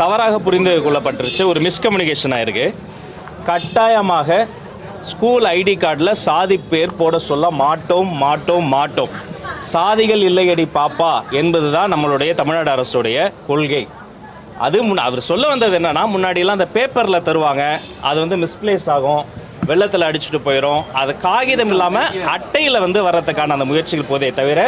தவறாக புரிந்து கொள்ளப்பட்டுருச்சு. ஒரு மிஸ்கம்யூனிகேஷன் ஆயிருக்கு. கட்டாயமாக ஸ்கூல் ஐடி கார்டில் சாதி பேர் போட சொல்ல மாட்டோம். சாதிகள் இல்லையடி பாப்பா என்பது தான் நம்மளுடைய தமிழ்நாடு அரசுடைய கொள்கை. அது அவர் சொல்ல வந்தது என்னன்னா, முன்னாடியெல்லாம் அந்த பேப்பரில் தருவாங்க, அது மிஸ்பிளேஸ் ஆகும், வெள்ளத்தில் அடிச்சுட்டு போயிடும். அது காகிதம் இல்லாமல் அட்டையில் வர்றதுக்கான அந்த முயற்சிகள் போதே தவிர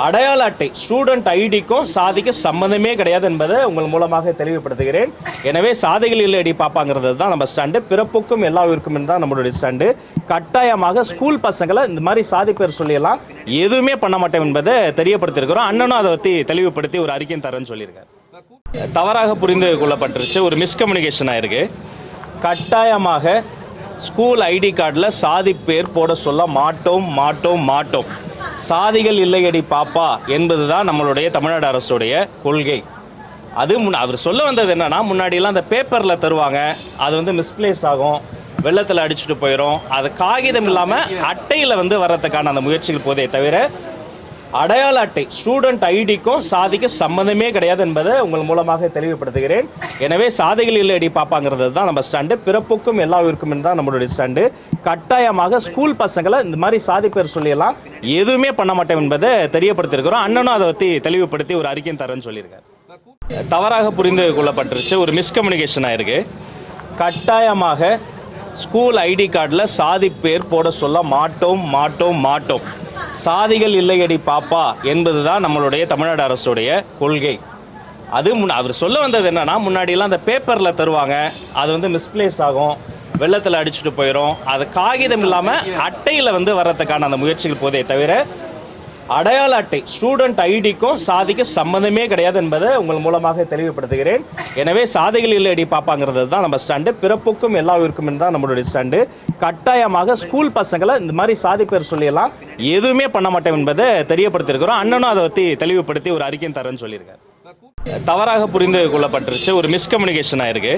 அடையாள அட்டை ஸ்டூடெண்ட் ஐடிக்கும் சாதிக்கு சம்மந்தமே கிடையாது என்பதை உங்கள் மூலமாக தெளிவுபடுத்துகிறேன். எனவே சாதிகள் இல்லையடி பாப்பாங்கிறது தான் நம்ம ஸ்டாண்டு. பிறப்புக்கும் எல்லா உயிருக்கும் தான் நம்மளுடைய ஸ்டாண்டு. கட்டாயமாக ஸ்கூல் பசங்களை இந்த மாதிரி சாதி பேர் சொல்லியெல்லாம் எதுவுமே பண்ண மாட்டோம் என்பதை தெரியப்படுத்தியிருக்கிறோம். அண்ணனும் அதை பற்றி தெளிவுபடுத்தி ஒரு அறிக்கையும் தரேன்னு சொல்லியிருக்காரு. தவறாக புரிந்து கொள்ளப்பட்டுருச்சு. ஒரு மிஸ்கம்யூனிகேஷன் ஆயிருக்கு. கட்டாயமாக ஸ்கூல் ஐடி கார்டில் சாதி பேர் போட சொல்ல மாட்டோம். சாதிகள் இல்லையடி பாப்பா என்பது தான் நம்மளுடைய தமிழ்நாடு அரசுடைய கொள்கை. அது அவர் சொல்ல வந்தது என்னன்னா, முன்னாடியெல்லாம் அந்த பேப்பரில் தருவாங்க, அது மிஸ்பிளேஸ் ஆகும், வெள்ளத்தில் அடிச்சுட்டு போயிடும். அது காகிதம் இல்லாமல் அட்டையில் வர்றதுக்கான அந்த முயற்சிகள் போதே தவிர அடையாள அட்டை ஸ்டூடெண்ட் ஐடிக்கும் சாதிக்கு சம்மந்தமே கிடையாது என்பதை உங்கள் மூலமாக தெளிவுபடுத்துகிறேன். எனவே சாதிகள் இல்லையடி பாப்பாங்கிறது தான் நம்ம ஸ்டாண்டு. பிறப்புக்கும் எல்லா உயிருக்கும் தான் நம்மளுடைய ஸ்டாண்டு. கட்டாயமாக ஸ்கூல் பசங்களை இந்த மாதிரி சாதி பேர் சொல்லியெல்லாம் எதுவுமே பண்ண மாட்டோம் என்பதை தெரியப்படுத்தியிருக்கிறோம். அண்ணனும் அதை பற்றி தெளிவுபடுத்தி ஒரு அறிக்கையும் தரேன்னு சொல்லியிருக்காரு. தவறாக புரிந்து கொள்ளப்பட்டுருச்சு. ஒரு மிஸ்கம்யூனிகேஷன் ஆயிருக்கு. கட்டாயமாக ஸ்கூல் ஐடி கார்டில் சாதி பேர் போட சொல்ல மாட்டோம். சாதிகள் இல்லையடி பாப்பா என்பது தான் நம்மளுடைய தமிழ்நாடு அரசுடைய கொள்கை. அது அவர் சொல்ல வந்தது என்னன்னா, முன்னாடியெல்லாம் அந்த பேப்பரில் தருவாங்க, அது மிஸ்பிளேஸ் ஆகும், வெள்ளத்தில் அடிச்சுட்டு போயிடும். அது காகிதம் இல்லாமல் அட்டையில் வர்றதுக்கான அந்த முயற்சிகள் போதே தவிர அடையாள அட்டை ஸ்டூடெண்ட் ஐடிக்கும் சாதிக்கு சம்மந்தமே கிடையாது என்பதை உங்கள் மூலமாக தெளிவுபடுத்துகிறேன். எனவே சாதிகள் இல்லையடி பாப்பாங்கிறது தான் நம்ம ஸ்டாண்டு. பிறப்புக்கும் எல்லா உயிருக்கும் தான் நம்மளுடைய ஸ்டாண்டு. கட்டாயமாக ஸ்கூல் பசங்களை இந்த மாதிரி சாதி பேர் சொல்லியெல்லாம் எதுவுமே பண்ண மாட்டோம் என்பதை தெரியப்படுத்தியிருக்கிறோம். அண்ணனும் அதை பற்றி தெளிவுபடுத்தி ஒரு அறிக்கையும் தரேன்னு சொல்லியிருக்காரு. தவறாக புரிந்து கொள்ளப்பட்டுருச்சு. ஒரு மிஸ்கம்யூனிகேஷன் ஆயிருக்கு.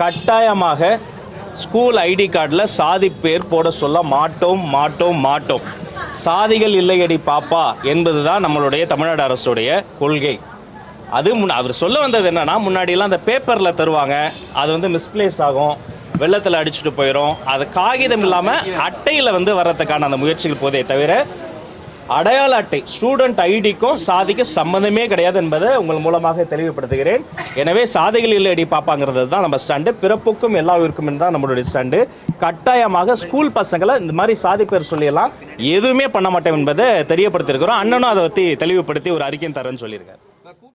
கட்டாயமாக ஸ்கூல் ஐடி கார்டில் சாதி பேர் போட சொல்ல மாட்டோம். சாதிகள் இல்லையடி பாப்பா என்பது தான் நம்மளுடைய தமிழ்நாடு அரசுடைய கொள்கை. அது அவர் சொல்ல வந்தது என்னன்னா, முன்னாடியெல்லாம் அந்த பேப்பரில் தருவாங்க, அது மிஸ்பிளேஸ் ஆகும், வெள்ளத்தில் அடிச்சுட்டு போயிடும். அது காகிதம் இல்லாமல் அட்டையில் வர்றதுக்கான அந்த முயற்சிகள் போதே தவிர அடையாள அட்டை ஸ்டூடெண்ட் ஐடிக்கும் சாதிக்கு சம்மந்தமே கிடையாது என்பதை உங்கள் மூலமாக தெளிவுபடுத்துகிறேன். எனவே சாதிகள் இல்லையடி பாப்பாங்கிறது தான் நம்ம ஸ்டாண்டு. பிறப்புக்கும் எல்லா உயிருக்கும் தான் நம்மளுடைய ஸ்டாண்டு. கட்டாயமாக ஸ்கூல் பசங்களை இந்த மாதிரி சாதி பேர் சொல்லியெல்லாம் எதுவுமே பண்ண மாட்டோம் என்பதை தெரியப்படுத்தியிருக்கிறோம். அண்ணனும் அதை பற்றி தெளிவுபடுத்தி ஒரு அறிக்கையும் தரேன்னு சொல்லியிருக்காரு.